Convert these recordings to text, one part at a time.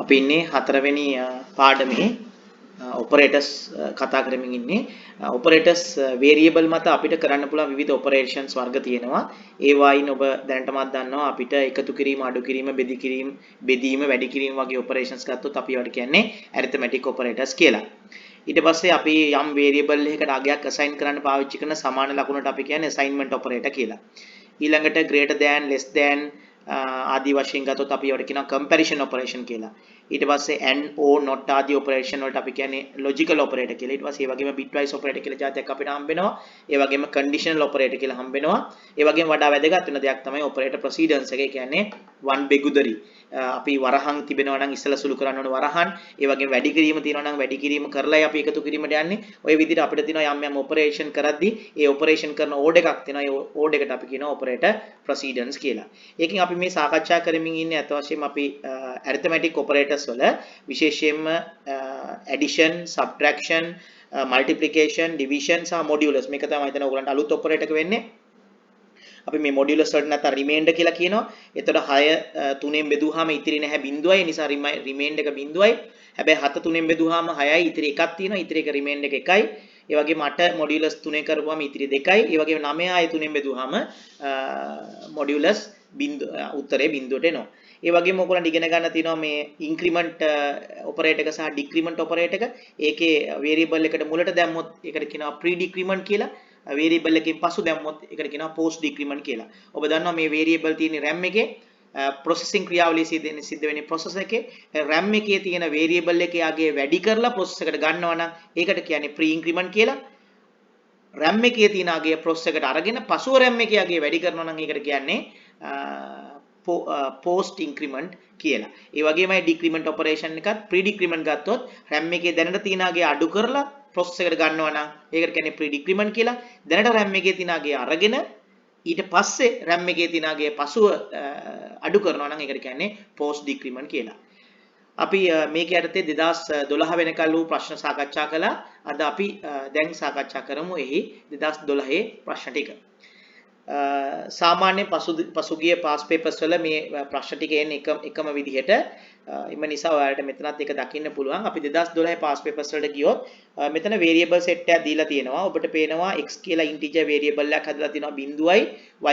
අපි ඉන්නේ හතරවෙනි පාඩමේ ඔපරේටර්ස් කතා කරමින් ඉන්නේ. ඔපරේටර්ස් වේරියබල් මත අපිට කරන්න පුළුවන් විවිධ ඔපරේෂන්ස් වර්ග තියෙනවා. ඒ වයින් ඔබ දැනටමත් දන්නවා අපිට එකතු කිරීම, අඩු කිරීම, බෙදීම, වැඩි කිරීම වගේ ඔපරේෂන්ස් ගත්තොත් අපි ඒවට කියන්නේ ඇරිතමැටික් ඔපරේටර්ස් කියලා. ඊට පස්සේ අපි යම් වේරියබල් එකකට අගයක් අසයින් කරන්න පාවිච්චි කරන සමාන ලකුණට අපි කියන්නේ අසයින්මන්ට් ඔපරේටර් කියලා. ඊළඟට greater than, less than ආදී වශයෙන් ගත්තොත් අපි ඒවට කියනවා comparison operation කියලා. ඊට පස්සේ and or not ආදී operation වලට අපි කියන්නේ logical operator කියලා. ඊට පස්සේ ඒ වගේම bitwise operator කියලා જાතියක් අපිට හම්බ වෙනවා. ඒ වගේම conditional operator කියලා හම්බ වෙනවා. ඒ වගේම වඩා වැදගත් වෙන දෙයක් තමයි operator precedence එක. ඒ කියන්නේ one බෙගුදරි. අපි වරහන් තිබෙනවා නම් ඉස්සලා සුළු කරන්න ඕන වරහන්. ඒ වගේම වැඩි කිරීම තියෙනවා නම් වැඩි කිරීම කරලායි අපි එකතු කිරීමට යන්නේ. ওই විදිහට අපිට තියෙනවා යම් යම් operation කරද්දී ඒ operation කරන order එකක් තියෙනවා. ඒ order එකට අපි කියනවා operator precedence කියලා. ඒකෙන් අපි මේ සාකච්ඡා කරමින් ඉන්නේ අත වශයෙන්ම අපි arithmetic operators වල විශේෂයෙන්ම addition, subtraction, multiplication, division සහ modulus මේක තමයි මම හිතන්නේ ඔයගලන්ට අලුත් operator එක වෙන්නේ. අපි මේ modulus වලට නැත්නම් remainder කියලා කියනවා. එතකොට 6 3ෙන් බෙදුවාම ඉතිරි නැහැ බිඳුවයි. ඒ නිසා remainder එක බිඳුවයි. හැබැයි 7 3ෙන් බෙදුවාම 6යි ඉතිරි එකක් තියෙනවා. ඉතිරි එක remainder එක 1යි. ඒ වගේම 8 modulus 3 කරපුවාම ඉතිරි 2යි. ඒ වගේම 9 ආයේ 3ෙන් බෙදුවාම modulus උත්තරේ බිඳුවට එනවා. ඒ වගේම ඔයගොල්ලන්ට ඉගෙන ගන්න තියෙනවා මේ ඉන්ක්‍රිමන්ට් ඔපරේටර් එක සහ ඩික්‍රිමන්ට් ඔපරේටර් එක. ඒකේ වේරියබල් එකට මුලට දැම්මොත් ඒකට කියනවා ප්‍රී ඩික්‍රිමන්ට් කියලා. වේරියබල් එකකින් පසු දැම්මොත් ඒකට කියනවා පෝස්ට් ඩික්‍රිමන්ට් කියලා. ඔබ දන්නවා මේ වේරියබල් තියෙන RAM එකේ processing ක්‍රියාවලිය සිද්ධ වෙන්නේ processor එකේ. RAM එකේ තියෙන වේරියබල් එකේ යගේ වැඩි කරලා processor එකට ගන්නවා නම් ඒකට කියන්නේ ප්‍රී ඉන්ක්‍රිමන්ට් කියලා. RAM එකේ තියෙන අගය processor එකට අරගෙන පසුව RAM එකේ අගය වැඩි කරනවා නම් ඒකට කියන්නේ post increment කියලා. ඒ වගේමයි decrement operation එකත් pre decrement ගත්තොත් RAM එකේ දැනට තියෙන අගය අඩු කරලා process එකට ගන්නවා නම් ඒකට කියන්නේ pre decrement කියලා. දැනට RAM එකේ තියෙන අගය අරගෙන ඊට පස්සේ RAM එකේ තියෙන අගය පසුව අඩු කරනවා නම් ඒකට කියන්නේ post decrement කියලා. අපි මේක යටතේ 2012 වෙනකල් වූ ප්‍රශ්න සාකච්ඡා කළා. අද අපි දැන් සාකච්ඡා කරමු එහි 2012 ප්‍රශ්න ටික. සාමාන්‍ය පසුගිය පාස් පේපර්ස් වල මේ ප්‍රශ්න ටික එන්නේ එකම විදිහට. එම නිසා ඔයාලට මෙතනත් එක දකින්න පුළුවන්. අපි 2012 පාස් පේපර්ස් වලට ගියොත් මෙතන variable set එකක් දීලා තියෙනවා. ඔබට පේනවා x කියලා integer variable එකක් හදලා තියෙනවා 0යි,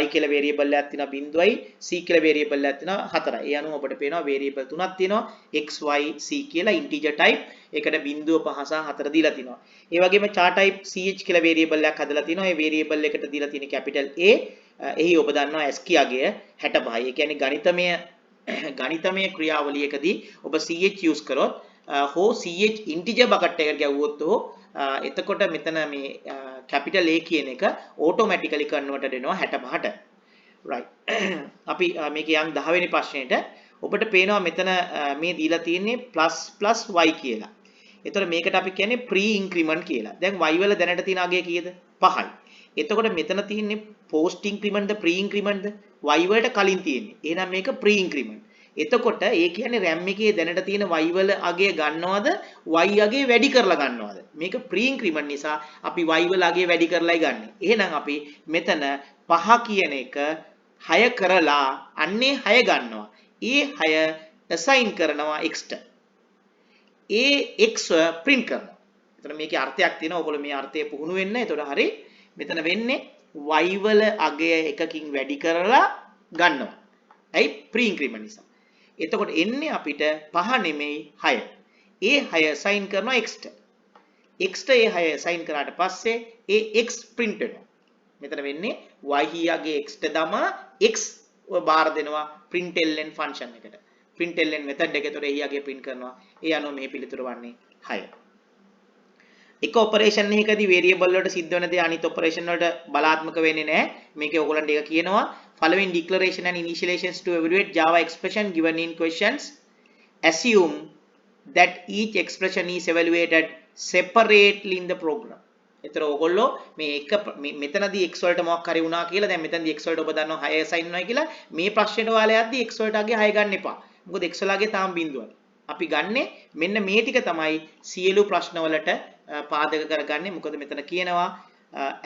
y කියලා variable එකක් තියෙනවා 0යි, c කියලා variable එකක් තියෙනවා 4යි. ඒ අනුව ඔබට පේනවා variable තුනක් තියෙනවා x, y, c කියලා integer type. ඒකට 0, 5 සහ 4 දීලා තිනවා. ඒ වගේම char type ch කියලා variable එකක් හදලා තිනවා. ඒ variable එකට දීලා තියෙන capital A. එහි ඔබ දන්නවා ASCII අගය 65යි. ඒ කියන්නේ ගණිතමය ක්‍රියාවලියකදී ඔබ ch use කරොත් හෝ ch integer bucket එකකට ගැව්වොත් එතකොට මෙතන මේ capital A කියන එක automatically converted වෙනවා 65ට. right. අපි මේක යම් 10 වෙනි ප්‍රශ්නෙට ඔබට පේනවා මෙතන මේ දීලා තියෙන්නේ plus y කියලා. එතකොට මේකට අපි කියන්නේ pre increment කියලා. දැන් y වල දැනට තියෙන අගය කීයද? 5යි. එතකොට මෙතන තියෙන්නේ post increment ද pre increment ද? y වලට කලින් තියෙන්නේ. එහෙනම් මේක pre increment. එතකොට ඒ කියන්නේ RAM එකේ දැනට තියෙන y වල අගය ගන්නවද? y අගය වැඩි කරලා ගන්නවද? මේක pre increment නිසා අපි y වල අගය වැඩි කරලායි ගන්නෙ. එහෙනම් අපි මෙතන 5 කියන එක 6 කරලා අන්නේ 6 ගන්නවා. ඒ 6 assign කරනවා x ට. ඒ x print කරනවා. එතන මේකේ අර්ථයක් තියෙනවා. ඔයගොල්ලෝ මේ අර්ථය පුහුණු වෙන්න. එතකොට හරි. මෙතන වෙන්නේ y වල අගය එකකින් වැඩි කරලා ගන්නවා. ඇයි? pre increment නිසා. එතකොට එන්නේ අපිට 5 නෙමෙයි 6. ඒ 6 assign කරනවා x ට. x ට ඒ 6 assign කරාට පස්සේ ඒ x print වෙනවා. මෙතන වෙන්නේ y අගේ x ට දමා x බාර දෙනවා println function එකට. println method එක. ඒතකොට එහි අගේ print කරනවා. ඒ අනුව මේ පිළිතුර වන්නේ 6. එක ඔපරේෂන් එකකදී variable වලට සිද්ධ වෙන දේ අනිත් ඔපරේෂන් වලට බලාත්මක වෙන්නේ නැහැ. මේකේ ඔයගොල්ලන්ට ඒක කියනවා following declaration and initializations to evaluate Java expression given in questions assume that each expression is evaluated separately in the program. ඒතර ඔයගොල්ලෝ මේ එක මෙතනදී x වලට මොකක් හරි වුණා කියලා දැන් මෙතනදී x වලට ඔබ දන්නවා 6 assign වෙනවා කියලා මේ ප්‍රශ්නෙට ඔයාලා යද්දී x වලට අගේ 6 ගන්න එපා. මොකද x වලගේ තාම බිඳුවයි. අපි ගන්නෙ මෙන්න මේ ටික තමයි සියලු ප්‍රශ්න වලට පාදක කරගන්නේ. මොකද මෙතන කියනවා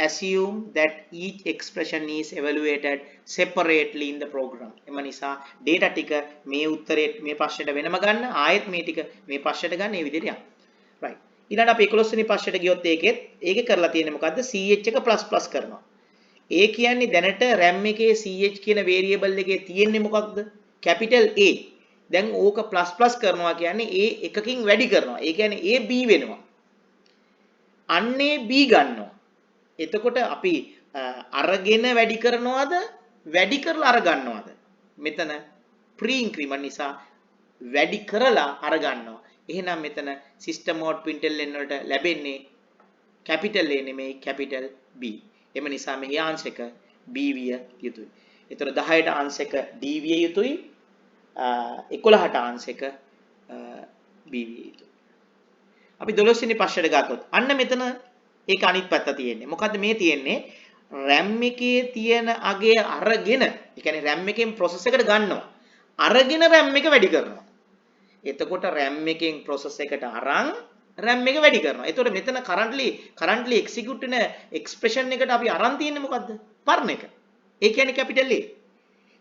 assume that each expression is evaluated separately in the program. එම නිසා data ටික මේ උත්තරේ මේ ප්‍රශ්නෙට වෙනම ගන්න ආයෙත් මේ ටික මේ ප්‍රශ්නෙට ගන්න මේ විදිහට යන්න. right. ඊළඟට අපි 11 වෙනි ප්‍රශ්නෙට ගියොත් ඒකේ කරලා තියෙන්නේ මොකද්ද? ch එක ප්ලස් ප්ලස් කරනවා. ඒ කියන්නේ දැනට RAM එකේ ch කියන variable එකේ තියෙන්නේ මොකක්ද? capital A. දැන් ඕක ප්ලස් ප්ලස් කරනවා කියන්නේ A එකකින් වැඩි කරනවා. ඒ කියන්නේ A B වෙනවා. අන්නේ B ගන්නවා. එතකොට අපි අරගෙන වැඩි කරනවද වැඩි කරලා අර ගන්නවද? මෙතන pre increment නිසා වැඩි කරලා අර ගන්නවා. එහෙනම් මෙතන system out println වලට ලැබෙන්නේ capital A නෙමෙයි capital B. එම නිසා මෙහි ආන්සර් එක B විය යුතුයි. ඒතර 10ට ආන්සර් එක D විය යුතුයි. 11ට ආන්සර් එක B විය යුතුයි. අපි 12 වෙනි ප්‍රශ්නෙට ගත්තොත් අන්න මෙතන ඒක අනිත් පැත්ත තියෙන්නේ. මොකද්ද මේ තියෙන්නේ? RAM එකේ තියෙන අගය අරගෙන, ඒ කියන්නේ RAM එකෙන් process එකට ගන්නවා. අරගෙන RAM එක වැඩි කරනවා. එතකොට RAM එකෙන් process එකට අරන් RAM එක වැඩි කරනවා. එතකොට මෙතන currently execute වෙන expression එකට අපි අරන් තියෙන්නේ මොකද්ද? පරණ එක. ඒ කියන්නේ capital A.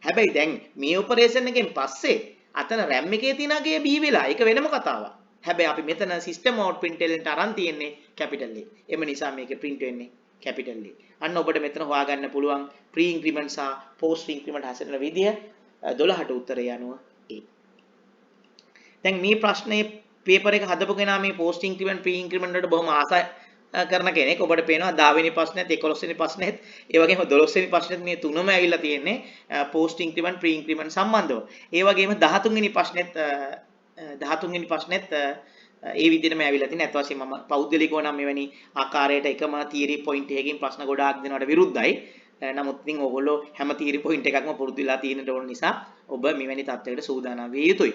හැබැයි දැන් මේ operation එකෙන් පස්සේ අතන RAM එකේ තියෙන අගය B වෙලා. ඒක වෙනම කතාවක්. හැබැයි අපි මෙතන system out println වලට අරන් තියෙන්නේ capital A. එම නිසා මේකේ print වෙන්නේ capital A. අන්න ඔබට මෙතන හොයාගන්න පුළුවන් pre increment සහ post increment හැසිරෙන විදිය 12ට උත්තරය යනවා A. දැන් මේ ප්‍රශ්නේ පේපර් එක හදපු කෙනා මේ post increment pre increment වලට බොහොම ආසයි කරන කෙනෙක්. ඔබට පේනවා 10 වෙනි ප්‍රශ්නෙත් 11 වෙනි ප්‍රශ්නෙත් ඒ වගේම 12 වෙනි ප්‍රශ්නෙත් මේ තුනම ඇවිල්ලා තියෙන්නේ post increment pre increment සම්බන්ධව. ඒ වගේම 13 වෙනි ප්‍රශ්නෙත් 13 වෙනි ප්‍රශ්නෙත් ඒ විදිහටම ඇවිල්ලා තියෙන. අත් වශයෙන් මම පෞද්ගලිකව නම් මෙවැනි ආකාරයට එකම තියරි පොයින්ට් එකකින් ප්‍රශ්න ගොඩාක් දෙනවට විරුද්ධයි. නමුත් ඉතින් ඕගොල්ලෝ හැම තියරි පොයින්ට් එකක්ම පුරුදු වෙලා තියෙනට ඕන නිසා ඔබ මෙවැනි තත්ත්වයකට සූදානම් විය යුතුයි.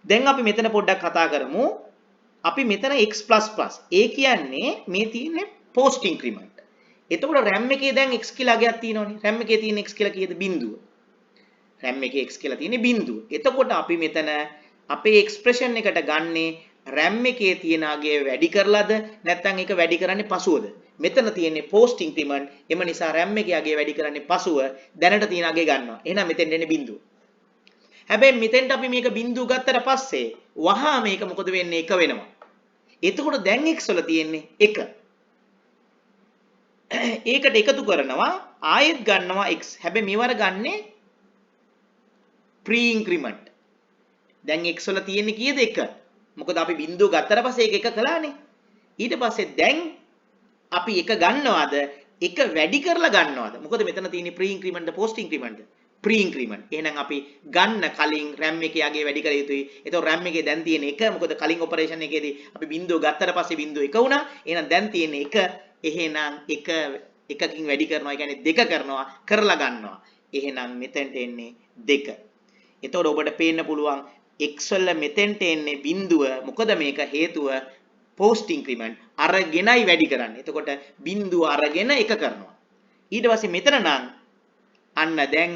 දැන් අපි මෙතන පොඩ්ඩක් කතා කරමු. අපි මෙතන x++. ඒ කියන්නේ මේ තියෙන්නේ post increment. එතකොට RAM එකේ දැන් x කියලා අගයක් තියෙනවනේ. RAM එකේ තියෙන x කියලා කීයද? බිඳුව. RAM එකේ x කියලා තියෙන්නේ බිඳුව. එතකොට අපි මෙතන අපේ එක්ස්ප්‍රෙෂන් එකට ගන්නේ RAM එකේ තියෙන අගය වැඩි කරලාද නැත්නම් ඒක වැඩි කරන්නේ පසුවද? මෙතන තියෙන්නේ post increment. එම නිසා RAM එකේ අගය වැඩි කරන්නේ පසුව දැනට තියෙන අගය ගන්නවා. එහෙනම් මෙතෙන් එන්නේ බිඳුව. හැබැයි මෙතෙන්ට අපි මේක බිඳුව ගත්තට පස්සේ වහා මේක මොකද වෙන්නේ? 1 වෙනවා. එතකොට දැන් x වල තියෙන්නේ 1. ඒකට එකතු කරනවා ආයෙත් ගන්නවා x. හැබැයි මෙවර ගන්නේ pre increment. දැන් x වල තියෙන්නේ කීයද? 1. මොකද අපි බිඳුව ගත්තට පස්සේ ඒක 1 කළානේ. ඊට පස්සේ දැන් අපි 1 ගන්නවද? 1 වැඩි කරලා ගන්නවද? මොකද මෙතන තියෙන්නේ pre increment ද post increment ද? pre increment. එහෙනම් අපි ගන්න කලින් RAM එකේ අගය වැඩි කර යුතුයි. ඒතකොට RAM එකේ දැන් තියෙන 1. මොකද කලින් ඔපරේෂන් එකේදී අපි බිඳුව ගත්තට පස්සේ බිඳුව 1 වුණා. එහෙනම් දැන් තියෙන්නේ 1. එහෙනම් 1 එකකින් වැඩි කරනවා. ඒ කියන්නේ 2 කරනවා. කරලා ගන්නවා. එහෙනම් මෙතෙන්ට එන්නේ 2. එතකොට ඔබට පේන්න පුළුවන් x වල මෙතෙන්ට එන්නේ බිඳුව. මොකද මේක හේතුව post increment අරගෙනයි වැඩි කරන්නේ. එතකොට බිඳුව අරගෙන 1 කරනවා. ඊට පස්සේ මෙතන නම් අන්න දැන්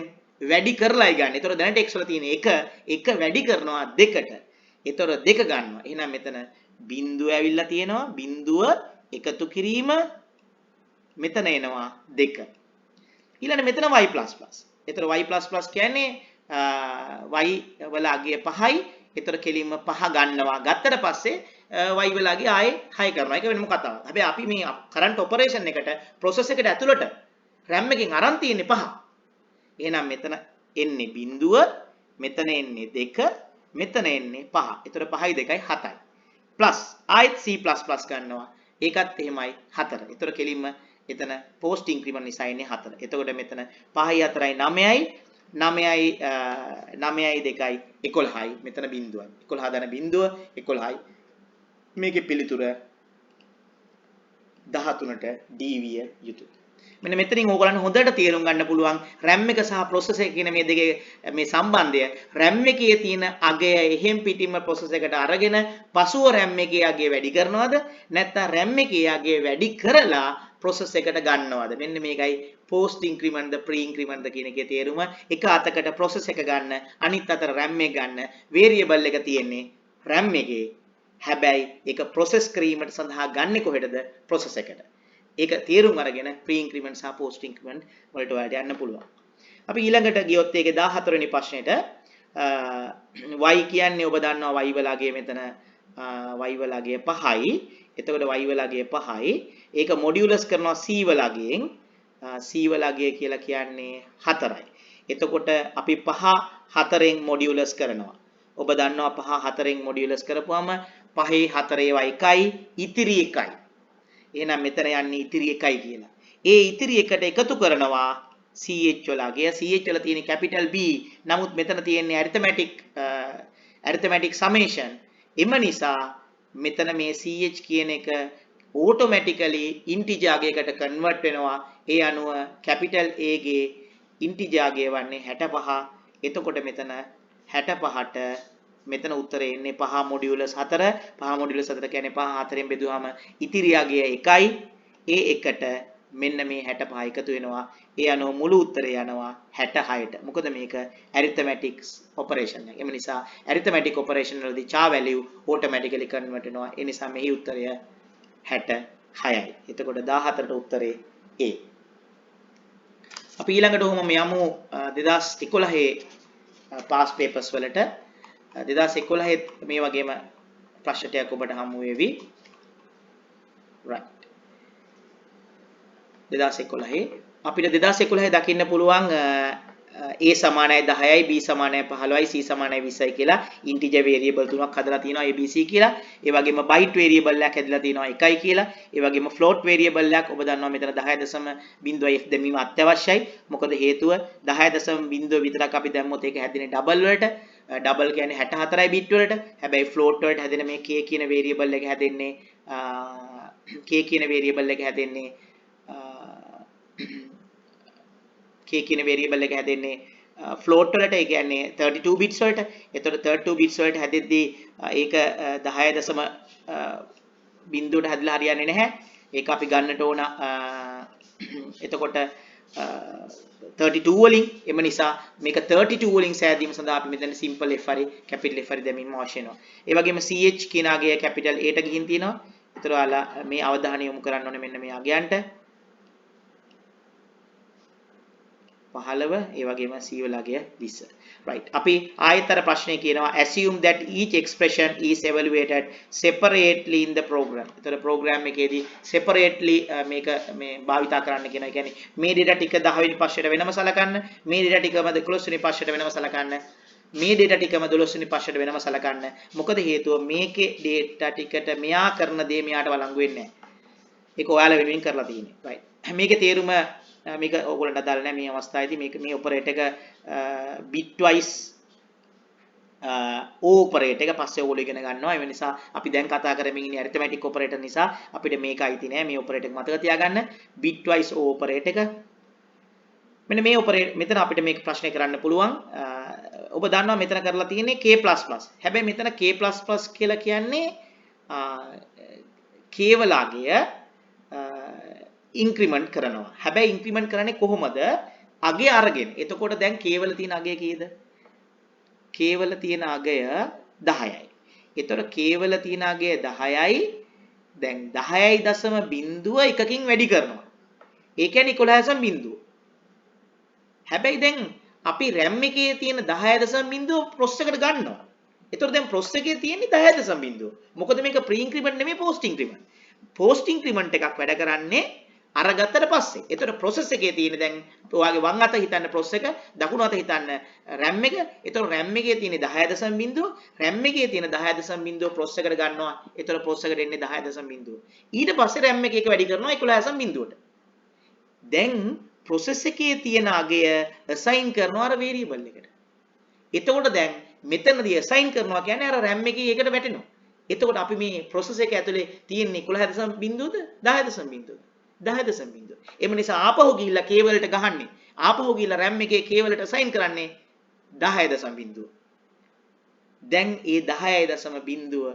වැඩි කරලායි ගන්න. එතකොට දැනට x වල තියෙන 1 වැඩි කරනවා 2ට. එතකොට 2 ගන්නවා. එහෙනම් මෙතන බිඳුව ඇවිල්ලා තියෙනවා. බිඳුව එකතු කිරීම මෙතන එනවා 2. ඊළඟ මෙතන y++. එතකොට y++ කියන්නේ y වල අගය 5යි. එතකොට කෙලින්ම 5 ගන්නවා. ගත්තට පස්සේ y වල අගය ආයේ 6 කරනවා. ඒක වෙනම කතාවක්. හැබැයි අපි මේ කරන්ට් ඔපරේෂන් එකට process එකට ඇතුළට RAM එකෙන් අරන් තියෙන්නේ 5. එහෙනම් මෙතන එන්නේ බිඳුව, මෙතන එන්නේ 2, මෙතන එන්නේ 5. එතකොට 5යි 2යි 7යි. ප්ලස් ආයෙත් c++ ගන්නවා. ඒකත් එහෙමයි 4. එතකොට කෙලින්ම එතන post increment නිසා එන්නේ 4. එතකොට මෙතන 5යි 4යි 9යි 9යි 2යි 11යි මෙතන බිඳුවයි. 11 හදන බිඳුව 11යි. මේකේ පිළිතුර 13ට D විය යුතුයි. මෙන්න මෙතනින් ඕගොල්ලන් හොඳට තේරුම් ගන්න පුළුවන් RAM එක සහ process එක කියන මේ දෙකේ මේ සම්බන්ධය. RAM එකේ තියෙන අගය එහෙම් පිටින්ම process එකට අරගෙන පසුව RAM එකේ අගය වැඩි කරනවද නැත්නම් RAM එකේ අගය වැඩි කරලා process එකට ගන්නවද? මෙන්න මේකයි post increment ද pre increment ද කියන එකේ තේරුම. එක අතකට process එක ගන්න, අනිත් අතට RAM එක ගන්න. variable එක තියෙන්නේ RAM එකේ. හැබැයි ඒක process කිරීමට සඳහා ගන්නේ කොහෙටද? process එකට. ඒක තේරුම් අරගෙන ප්‍රී ඉන්ක්‍රිමන්ට් සහ පෝස්ට් ඉන්ක්‍රිමන්ට් වලට ඔයාලට යන්න පුළුවන්. අපි ඊළඟට ගියොත් ඒකේ 14 වෙනි ප්‍රශ්නෙට y කියන්නේ ඔබ දන්නවා y වලගේ මෙතන y වලගේ 5යි. එතකොට y වලගේ 5යි. ඒක මොඩියුලස් කරනවා c වලගෙන් c වලගේ කියලා කියන්නේ 4යි. එතකොට අපි 5 4ෙන් මොඩියුලස් කරනවා. ඔබ දන්නවා 5 4ෙන් මොඩියුලස් කරපුවම 5 4 ඒවා 1යි ඉතිරි 1යි. එහෙනම් මෙතන යන්නේ ඉතිරි 1යි කියලා. ඒ ඉතිරි එකට එකතු කරනවා CH වලගේ CH වල තියෙන capital B. නමුත් මෙතන තියෙන්නේ arithmetic summation. එම නිසා මෙතන මේ CH කියන එක automatically integer අගයකට convert වෙනවා. ඒ අනුව capital A ගේ integer අගය වන්නේ 65. එතකොට මෙතන 65ට මෙතන උත්තරේ එන්නේ 5 මොඩියුලස් 4. 5 මොඩියුලස් 4 කියන්නේ 5 4ෙන් බෙදුවාම ඉතිරි අගය 1යි. ඒ එකට මෙන්න මේ 65 එකතු වෙනවා. ඒ අනුව මුළු උත්තරය යනවා 66ට. මොකද මේක arithmetic operation එක. ඒ නිසා arithmetic operation වලදී cha value automatically convert වෙනවා. ඒ නිසා මෙහි උත්තරය 66යි. එතකොට 14ට උත්තරේ A. අපි ඊළඟට ඔහොම යමු 2011 past papers වලට. 2011 මේ වගේම ප්‍රශ්න ටිකක් ඔබට හමු වෙවි. right 2011 අපිට 2011 දකින්න පුළුවන් A සමානයි 10යි B සමානයි 15යි C සමානයි 20යි කියලා ඉන්ටිජර් වේරියබල් තුනක් හදලා තියෙනවා ABC කියලා. ඒ වගේම බයිට් වේරියබල් එකක් හැදලා තියෙනවා 1යි කියලා. ඒ වගේම ෆ්ලෝට් වේරියබල් එකක් ඔබ දන්නවා මෙතන 10.0f දැමීම අත්‍යවශ්‍යයි. මොකද හේතුව 10.0 විතරක් අපි දැම්මොත් ඒක හැදෙන්නේ ඩබල් වලට. ඩබල් කියන්නේ 64යි බිට් වලට. හැබැයි ෆ්ලෝට් වලට හැදෙන මේ k කියන වේරියබල් එක හැදෙන්නේ k කියන වේරියබල් එක හැදෙන්නේ ෆ්ලෝට් වලට. ඒ කියන්නේ 32 බිට්ස් වලට. එතකොට 32 බිට්ස් වලට හැදෙද්දී ඒක 10.0ට හැදලා හරියන්නේ නැහැ. ඒක අපි ගන්නට ඕන එතකොට 32 වලින්. එම නිසා මේක 32 වලින් සෑදීම සඳහා අපි මෙතන simple f හරි capital F හරි දැමීම අවශ්‍ය වෙනවා. ඒ වගේම ch කියන අගය capital A ට ගිහින් තියෙනවා. ඒතර ඔයාලා මේ අවධානය යොමු කරන්න ඕනේ මෙන්න මේ අගයන්ට. 15 ඒ වගේම C වල අගය 20. right අපි ආයතර ප්‍රශ්නේ කියනවා assume that each expression is evaluated separately in the program. ඒතර program එකේදී separately මේක මේ භාවිතා කරන්න කියනවා. ඒ කියන්නේ මේ data ටික 10 වෙනි පස්සට වෙනම සලකන්න, මේ data ටිකම 11 වෙනි පස්සට වෙනම සලකන්න, මේ data ටිකම 12 වෙනි පස්සට වෙනම සලකන්න. මොකද හේතුව මේකේ data ටිකට මෙයා කරන දේ මෙයාට වළංගු වෙන්නේ නැහැ. ඒක ඔයාලා වෙනුවෙන් කරලා තියෙන්නේ. right මේකේ තේරුම මේක ඕගොල්ලන්ට අදාළ නැහැ මේ අවස්ථාවේදී. මේ ඔපරේටර් එක bitwise ඔපරේටර් එක පස්සේ ඕගොල්ලෝ ඉගෙන ගන්නවා. ඒ නිසා අපි දැන් කතා කරමින් ඉන්නේ arithmetic operator නිසා අපිට මේක අයිති නෑ. මේ ඔපරේටර් එක මතක තියාගන්න. bitwise ඔපරේටර් එක. මෙන්න මේ ඔපරේටර් මෙතන අපිට මේක ප්‍රශ්නය කරන්න පුළුවන්. ඔබ දන්නවා මෙතන කරලා තියෙන්නේ k++. හැබැයි මෙතන k++ කියලා කියන්නේ k වලගය ඉන්ක්‍රිමන්ට් කරනවා. හැබැයි ඉන්ක්‍රිමන්ට් කරන්නේ කොහොමද? අගය අරගෙන. එතකොට දැන් k වල තියෙන අගය කීයද? k වල තියෙන අගය 10යි. එතකොට k වල තියෙන අගය 10යි. දැන් 10.01කින් වැඩි කරනවා. ඒ කියන්නේ 11.0. හැබැයි දැන් අපි RAM එකේ තියෙන 10.0 process එකට ගන්නවා. එතකොට දැන් process එකේ තියෙන්නේ 10.0. මොකද මේක pre increment නෙමෙයි post increment. post increment එකක් වැඩ කරන්නේ අරගත්තට පස්සේ. එතකොට process එකේ තියෙන දැන් ඔයාගේ වම් අත හිතන්න process එක, දකුණු අත හිතන්න RAM එක. එතකොට RAM එකේ තියෙන 10.0, RAM එකේ තියෙන 10.0 process එකට ගන්නවා. එතකොට process එකට එන්නේ 10.0. ඊට පස්සේ RAM එක එක වැඩි කරනවා 11.0ට. දැන් process එකේ තියෙන අගය assign කරනවා අර variable එකට. එතකොට දැන් මෙතනදී assign කරනවා කියන්නේ අර RAM එකේ එකට වැටෙනවා. එතකොට අපි මේ process එක ඇතුලේ තියෙන්නේ 11.0ද 10.0ද 10.0. එම නිසා ආපහු ගිහිල්ලා k වලට ගහන්නේ. ආපහු ගිහිල්ලා RAM එකේ k වලට assign කරන්නේ 10.0. දැන් ඒ 10.0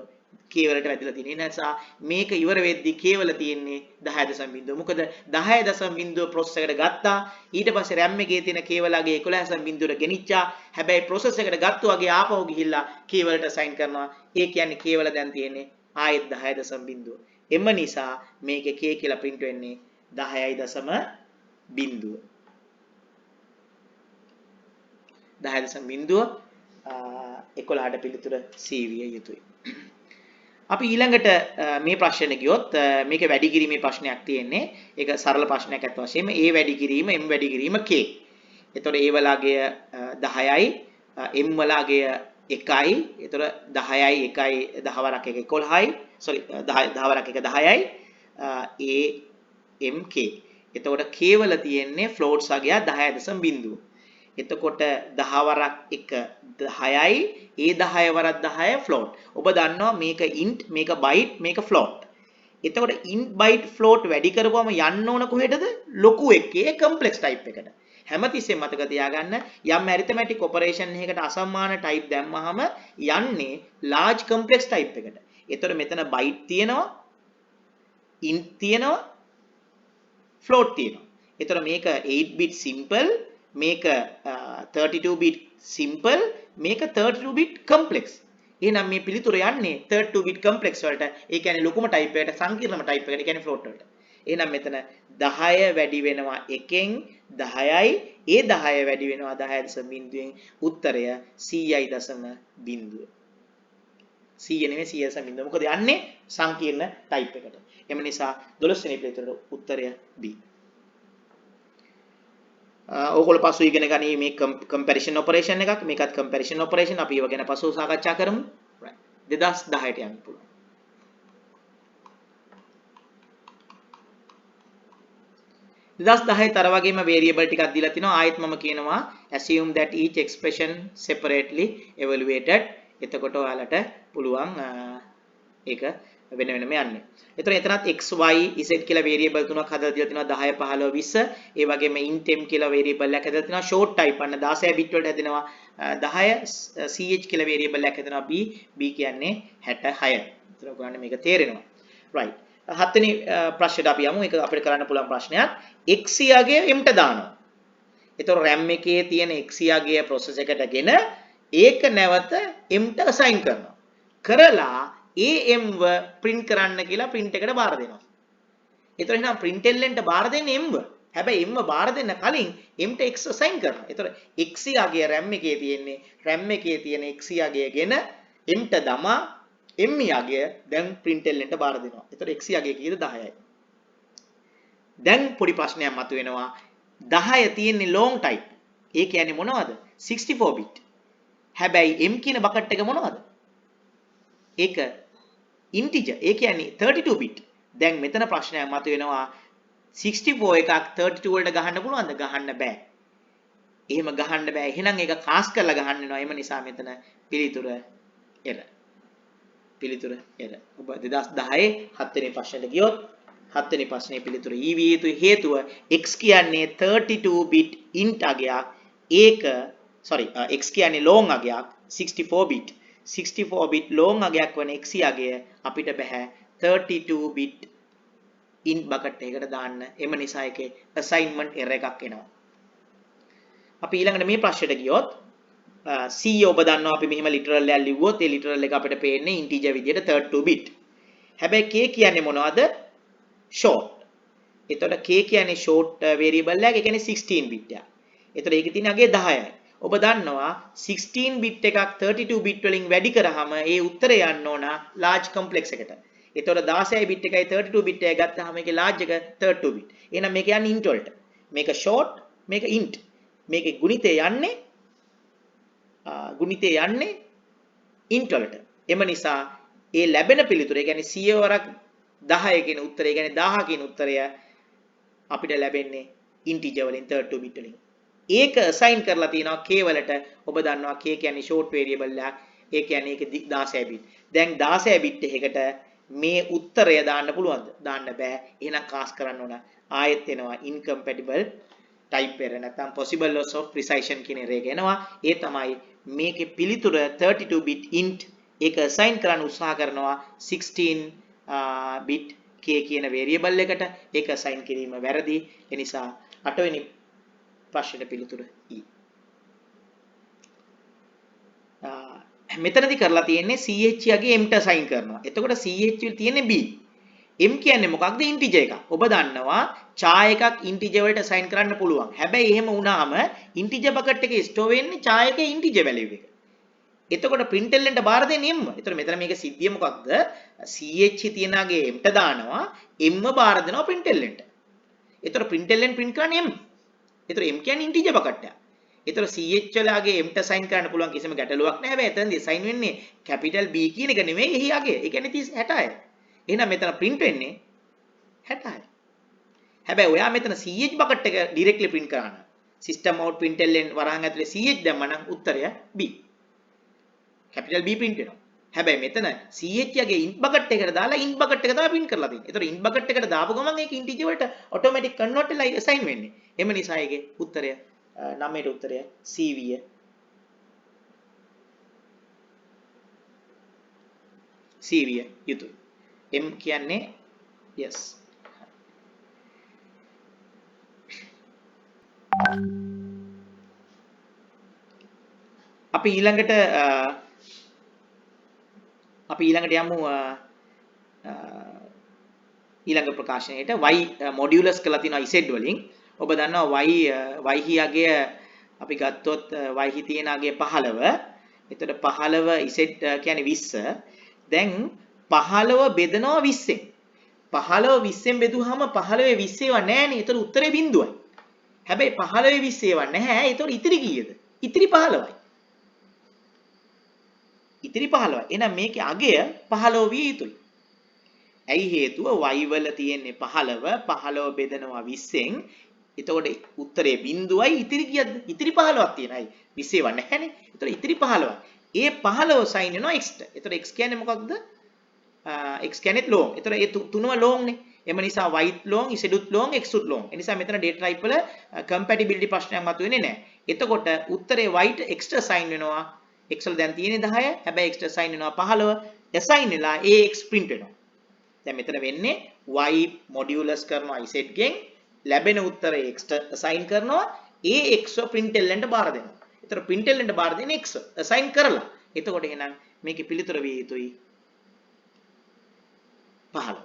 k වලට වැදිලා තියෙන නිසා මේක ඉවර වෙද්දී k වල තියෙන්නේ 10.0. මොකද 10.0 process එකට ගත්තා. ඊට පස්සේ RAM එකේ තියෙන k වලගේ 11.0ට ගෙනිච්චා. හැබැයි process එකට ගත්ත වගේ ආපහු ගිහිල්ලා k වලට assign කරනවා. ඒ කියන්නේ k වල දැන් තියෙන්නේ ආයෙත් 10.0. එම නිසා මේකේ k කියලා print වෙන්නේ 10.0 11ට පිළිතුර C විය යුතුයි. අපි ඊළඟට මේ ප්‍රශ්නේ ගියොත් මේක වැඩි කිරීමේ ප්‍රශ්නයක් තියෙන්නේ. ඒක සරල ප්‍රශ්නයක් අත් වශයෙන්ම A වැඩි කිරීම m වැඩි කිරීම k. එතකොට A වලගේ 10යි m වලගේ 1යි. එතකොට 10යි 1යි 10 වරක් 1 11යි. sorry 10 වරක් 1 10යි. A m k. එතකොට k වල තියෙන්නේ floats වගේ 10.0. එතකොට 10 වරක් 1 10යි ඒ 10 වරක් 10 float. ඔබ දන්නවා මේක int මේක byte මේක float. එතකොට int byte float වැඩි කරපුවම යන්න ඕන කොහෙටද? ලොකු එකේ complex type එකට. හැමතිස්සෙම මතක තියාගන්න යම් arithmetic operation එකකට අසමාන type දැම්මහම යන්නේ large complex type එකට. එතකොට මෙතන byte තියෙනවා int තියෙනවා float තියෙනවා. එතකොට මේක 8 bit simple මේක 32 bit simple මේක 32 bit complex. එහෙනම් මේ පිළිතුර යන්නේ 32 bit complex වලට. ඒ කියන්නේ ලොකුම type එකට සංකීර්ණම type එකට. ඒ කියන්නේ float වලට. එහෙනම් මෙතන 10 වැඩි වෙනවා 1න් 10යි ඒ 10 වැඩි වෙනවා 10.0න් උත්තරය 100.0. 100 නෙමෙයි 100.0. මොකද යන්නේ සංකීර්ණ type එකට. එම නිසා 12 වෙනි පිළිතුරට උත්තරය B. ඕගොල්ලෝ පසු ඉගෙන ගනී මේ comparison operation එකක් මේකත් comparison operation අපි ඒව ගැන පසුව සාකච්ඡා කරමු. right 2010ට යන්න පුළුවන්. 2010 තර වගේම variable ටිකක් දීලා තිනවා ආයෙත් මම කියනවා assume that each expression separately evaluated. එතකොට ඔයාලට පුළුවන් ඒක වෙන වෙනම යන්නේ. එතකොට එතනත් x y z කියලා variable තුනක් හදලා දීලා තිනවා 10 15 20. ඒ වගේම int m කියලා variable එකක් හදලා තිනවා short type අන්න 16 bit වලට හැදෙනවා 10 ch කියලා variable එකක් හැදෙනවා b කියන්නේ 66. එතන ඔයගොල්ලන්ට මේක තේරෙනවා. right. හත්වෙනි ප්‍රශ්නෙට අපි යමු. ඒක අපිට කරන්න පුළුවන් ප්‍රශ්නයක්. x යාගේ m ට දානවා. එතකොට RAM එකේ තියෙන x යාගේ process එකටගෙන ඒක නැවත m ට assign කරනවා. කරලා am ව print කරන්න කියලා print එකට බාර දෙනවා. එතකොට එහෙනම් println ට බාර දෙන්නේ m ව. හැබැයි m ව බාර දෙන්න කලින් m ට x assign කරනවා. එතකොට x යාගේ RAM එකේ තියෙන්නේ RAM එකේ තියෙන x යාගේගෙන m ට දමා m යාගේ දැන් println ට බාර දෙනවා. එතකොට x යාගේ කීයද 10යි. දැන් පොඩි ප්‍රශ්නයක් මතුවෙනවා. 10 තියෙන්නේ long type. ඒ කියන්නේ මොනවද? 64 bit. හැබැයි m කියන බකට් එක මොනවද? ඒක integer. ඒ කියන්නේ 32 bit. දැන් මෙතන ප්‍රශ්නයක් මතුවෙනවා 64 එකක් 32 වලට ගහන්න පුළුවන්ද? ගහන්න බෑ. එහෙම ගහන්න බෑ. එහෙනම් ඒක කාස් කරලා ගහන්න වෙනවා. එම නිසා මෙතන පිළිතුර error. පිළිතුර error. ඔබ 2010 7 වෙනි ප්‍රශ්නෙට ගියොත් 7 වෙනි ප්‍රශ්නේ පිළිතුර E විය යුතු හේතුව x කියන්නේ 32 bit int අගයක්. ඒක x කියන්නේ long අගයක් 64 bit 64 bit long අගයක් වන x අගය අපිට බෑ 32 bit int bucket එකකට දාන්න. එම නිසා ඒකේ assignment error එකක් එනවා. අපි ඊළඟට මේ ප්‍රශ්නෙට ගියොත් c ඔබ දන්නවා අපි මෙහෙම literal එකක් ලිව්වොත් ඒ literal එක අපිට පේන්නේ integer විදියට 32 bit. හැබැයි k කියන්නේ මොනවද? short. එතකොට k කියන්නේ short variable එකක්. ඒ කියන්නේ 16 bit එකක්. එතකොට ඒකේ තියෙන අගේ 10යි. ඔබ දන්නවා 16 bit එකක් 32 bit වලින් වැඩි කරාම ඒ උත්තරය යන්න ඕන large complex එකට. එතකොට 16 bit එකයි 32 bit එකයි ගත්තාම ඒකේ large එක 32 bit. එහෙනම් මේක යන්නේ int වලට. මේක short මේක int. මේකේ ගුණිතය යන්නේ int වලට. එම නිසා ඒ ලැබෙන පිළිතුර ඒ කියන්නේ 100 වරක් 10 කියන උත්තරය ඒ කියන්නේ 1000 කියන උත්තරය අපිට ලැබෙන්නේ integer වලින් 32 bit වලින්. ඒක assign කරලා තියෙනවා k වලට. ඔබ දන්නවා k කියන්නේ short variable එකක්. ඒ කියන්නේ ඒක 16 bit. දැන් 16 bit එකකට මේ උත්තරය දාන්න පුළුවන්ද? දාන්න බෑ. එහෙනම් කාස් කරන්න ඕන. ආයෙත් එනවා incompatible type error නැත්නම් possible loss of precision කියන එක එනවා. ඒ තමයි මේකේ පිළිතුර 32 bit int ඒක assign කරන්න උත්සාහ කරනවා 16 bit k කියන variable එකට. ඒක assign කිරීම වැරදි. ඒ නිසා 8 වෙනි ප්‍රශ්නෙට පිළිතුර E. මෙතනදී කරලා තියෙන්නේ ch යගේ m ට assign කරනවා. එතකොට ch වල තියෙන්නේ b. m කියන්නේ මොකක්ද? ඉන්ටිජර් එකක්. ඔබ දන්නවා char එකක් ඉන්ටිජර් වලට assign කරන්න පුළුවන්. හැබැයි එහෙම වුණාම ඉන්ටිජර් බකට් එකේ store වෙන්නේ char එකේ ඉන්ටිජර් value එක. එතකොට println ට බාර දෙන්නේ m. එතකොට මෙතන මේක සිද්ධිය මොකක්ද? ch තියනාගේ m ට දානවා m බාර දෙනවා println ට. එතකොට println print කරන්නේ m. එතකොට m කියන්නේ ඉන්ටිජර් බකට් එකක්. එතකොට ch වලගේ m ට assign කරන්න පුළුවන් කිසිම ගැටලුවක් නැහැ. හැබැයි එතනදී assign වෙන්නේ capital B කියන එක නෙමෙයි එහි අගේ. ඒ කියන්නේ 66. එහෙනම් මෙතන print වෙන්නේ 66. හැබැයි ඔයා මෙතන ch බකට් එක directly print කරාන. system out println වරහන් ඇතුලේ ch දැම්ම නම් උත්තරය B. capital B print වෙනවා. හැබැයි මෙතන ch යගේ int බකට් එකට දාලා int බකට් එක තමයි print කරලා දෙන්නේ. ඒතකොට int බකට් එකට දාපු ගමන් ඒක integer වලට automatic convert වෙලා assign වෙන්නේ. එම නිසා ඒකේ උත්තරය 9ට උත්තරය C විය. C විය යුතුයි. m කියන්නේ yes. අපි ඊළඟට යමු ඊළඟ ප්‍රකාශනයේට y මොඩියුලස් කරලා තියෙනවා z වලින්. ඔබ දන්නවා y හියගේ අපි ගත්තොත් y හි තියෙන අගේ 15. එතකොට 15 z කියන්නේ 20. දැන් 15 බෙදනවා 20ෙන්. 15 20ෙන් බෙදුවාම 15 20 ඒවා නැහැනේ. එතකොට උත්තරේ බිඳුවයි. හැබැයි 15 20 ඒවා නැහැ. එතකොට ඉතිරි කීයද? ඉතිරි 15යි. ඉතිරි 15යි. එහෙනම් මේකේ අගය 15 විය යුතුයි. ඇයි හේතුව y වල තියෙන්නේ 15 15 බෙදනවා 20ෙන්. එතකොට උත්තරේ බිඳුවයි ඉතිරි කීයද? ඉතිරි 15ක් තියෙනයි. 20 ඒවා නැහැනේ. එතකොට ඉතිරි 15යි. ඒ 15 සයින් වෙනවා x ට. එතකොට x කියන්නේ මොකක්ද? x කියන්නේ long. එතකොට ඒ තුනම long නේ. එම නිසා y long, z long, x long. ඒ නිසා මෙතන data type වල compatibility ප්‍රශ්නයක් මතුවෙන්නේ නැහැ. එතකොට උත්තරේ y ට x ට assign වෙනවා. x වල දැන් තියෙන්නේ 10. හැබැයි x ට assign වෙනවා 15. assign වෙලා ax print වෙනවා. දැන් මෙතන වෙන්නේ y modulus කරනවා z ගෙන් ලැබෙන උත්තරේ x ට assign කරනවා. ax printl ට බාර දෙනවා. එතකොට printl ට බාර දෙන්නේ x assign කරලා. එතකොට එහෙනම් මේකේ පිළිතුර විය යුතුයි 15.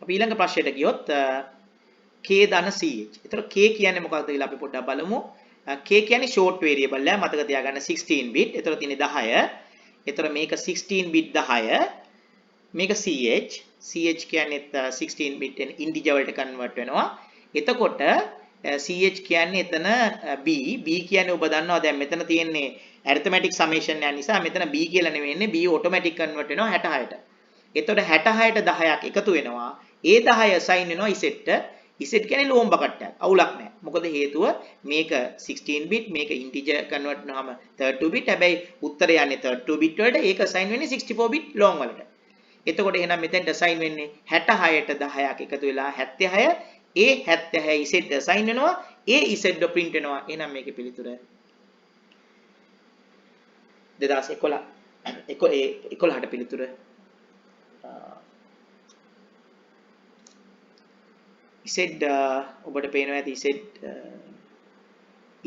අපි ඊළඟ ප්‍රශ්නයට ගියොත් k ධන ch. එතකොට k කියන්නේ මොකක්ද කියලා අපි පොඩ්ඩක් බලමු. k කියන්නේ short variable එක. මතක තියාගන්න 16 bit. එතකොට තියෙන්නේ 10. එතකොට මේක 16 bit 10. මේක ch. ch කියන්නේ 16 bit integer වලට convert වෙනවා. එතකොට ch කියන්නේ එතන b. b කියන්නේ ඔබ දන්නවා දැන් මෙතන තියෙන්නේ arithmetic summation එක නිසා මෙතන b කියලා නෙවෙන්නේ b automatic convert වෙනවා 66ට. එතකොට 66ට 10ක් එකතු වෙනවා. ඒ 10 assign වෙනවා z ට. z කියන්නේ ලෝම් බකට් එකක්. අවුලක් නැහැ. මොකද හේතුව මේක 16 bit මේක integer convert වුනහම 32 bit. හැබැයි උත්තරය යන්නේ 32 bit වලට. ඒක assign වෙන්නේ 64 bit long වලට. එතකොට එහෙනම් මෙතෙන්ට assign වෙන්නේ 66ට 10ක් එකතු වෙලා 76. ඒ 76 z assign වෙනවා. ඒ z print වෙනවා. එහෙනම් මේකේ පිළිතුර 2011ට පිළිතුර z ඔබට පේනවා ඇති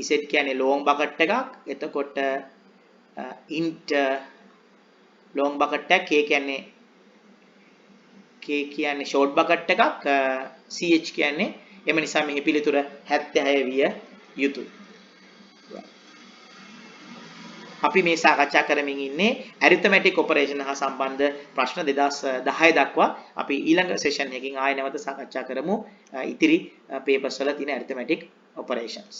z කියන්නේ long bucket එකක්. එතකොට int long bucket එක k කියන්නේ short bucket එකක්. ch කියන්නේ එම නිසා මෙහි පිළිතුර 76 විය යුතුයි. අපි මේ සාකච්ඡා කරමින් ඉන්නේ arithmetic operation හා සම්බන්ධ ප්‍රශ්න 2010 දක්වා. අපි ඊළඟ session එකකින් ආයෙ නැවත සාකච්ඡා කරමු ඉතිරි papers වල තියෙන arithmetic operations.